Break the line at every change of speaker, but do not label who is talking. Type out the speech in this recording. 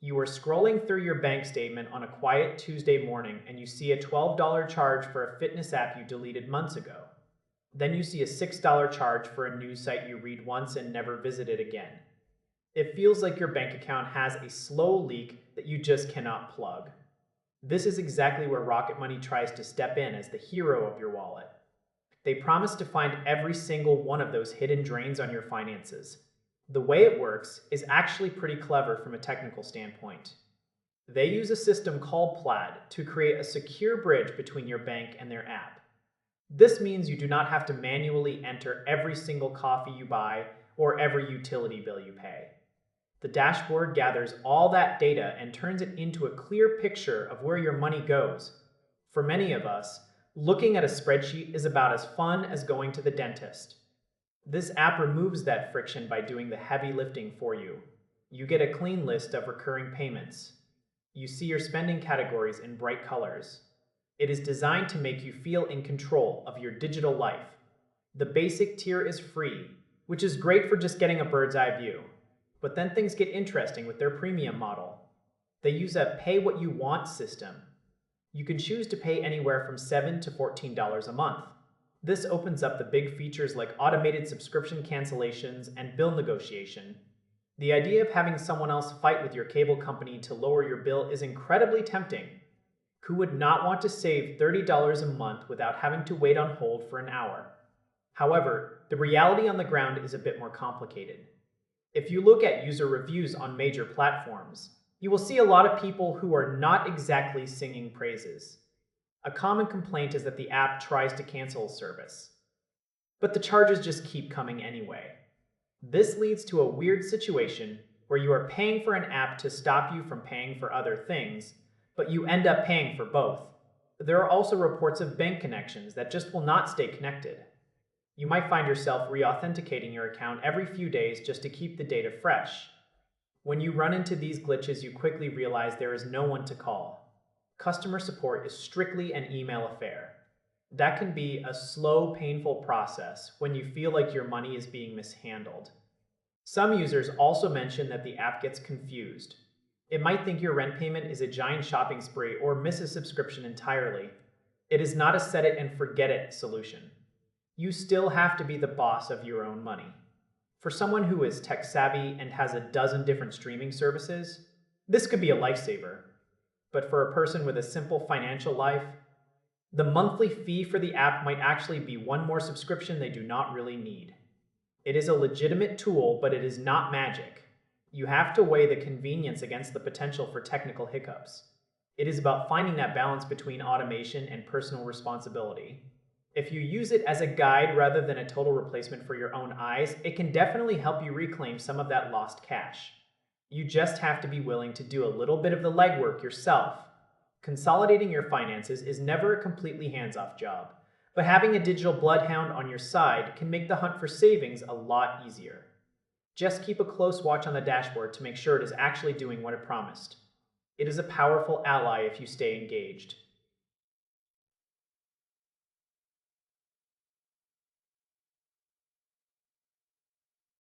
You are scrolling through your bank statement on a quiet Tuesday morning and you see a $12 charge for a fitness app you deleted months ago. Then you see a $6 charge for a news site you read once and never visited again. It feels like your bank account has a slow leak that you just cannot plug. This is exactly where Rocket Money tries to step in as the hero of your wallet. They promise to find every single one of those hidden drains on your finances. The way it works is actually pretty clever from a technical standpoint. They use a system called Plaid to create a secure bridge between your bank and their app. This means you do not have to manually enter every single coffee you buy or every utility bill you pay. The dashboard gathers all that data and turns it into a clear picture of where your money goes. For many of us, looking at a spreadsheet is about as fun as going to the dentist. This app removes that friction by doing the heavy lifting for you. You get a clean list of recurring payments. You see your spending categories in bright colors. It is designed to make you feel in control of your digital life. The basic tier is free, which is great for just getting a bird's eye view. But then things get interesting with their premium model. They use a pay-what-you-want system. You can choose to pay anywhere from $7 to $14 a month. This opens up the big features like automated subscription cancellations and bill negotiation. The idea of having someone else fight with your cable company to lower your bill is incredibly tempting. Who would not want to save $30 a month without having to wait on hold for an hour? However, the reality on the ground is a bit more complicated. If you look at user reviews on major platforms, you will see a lot of people who are not exactly singing praises. A common complaint is that the app tries to cancel service, but the charges just keep coming anyway. This leads to a weird situation where you are paying for an app to stop you from paying for other things, but you end up paying for both. There are also reports of bank connections that just will not stay connected. You might find yourself re-authenticating your account every few days just to keep the data fresh. When you run into these glitches, you quickly realize there is no one to call. Customer support is strictly an email affair. That can be a slow, painful process when you feel like your money is being mishandled. Some users also mention that the app gets confused. It might think your rent payment is a giant shopping spree or miss a subscription entirely. It is not a set it and forget it solution. You still have to be the boss of your own money. For someone who is tech savvy and has a dozen different streaming services, this could be a lifesaver. But for a person with a simple financial life, the monthly fee for the app might actually be one more subscription they do not really need. It is a legitimate tool, but it is not magic. You have to weigh the convenience against the potential for technical hiccups. It is about finding that balance between automation and personal responsibility. If you use it as a guide rather than a total replacement for your own eyes, it can definitely help you reclaim some of that lost cash. You just have to be willing to do a little bit of the legwork yourself. Consolidating your finances is never a completely hands-off job, but having a digital bloodhound on your side can make the hunt for savings a lot easier. Just keep a close watch on the dashboard to make sure it is actually doing what it promised. It is a powerful ally if you stay engaged.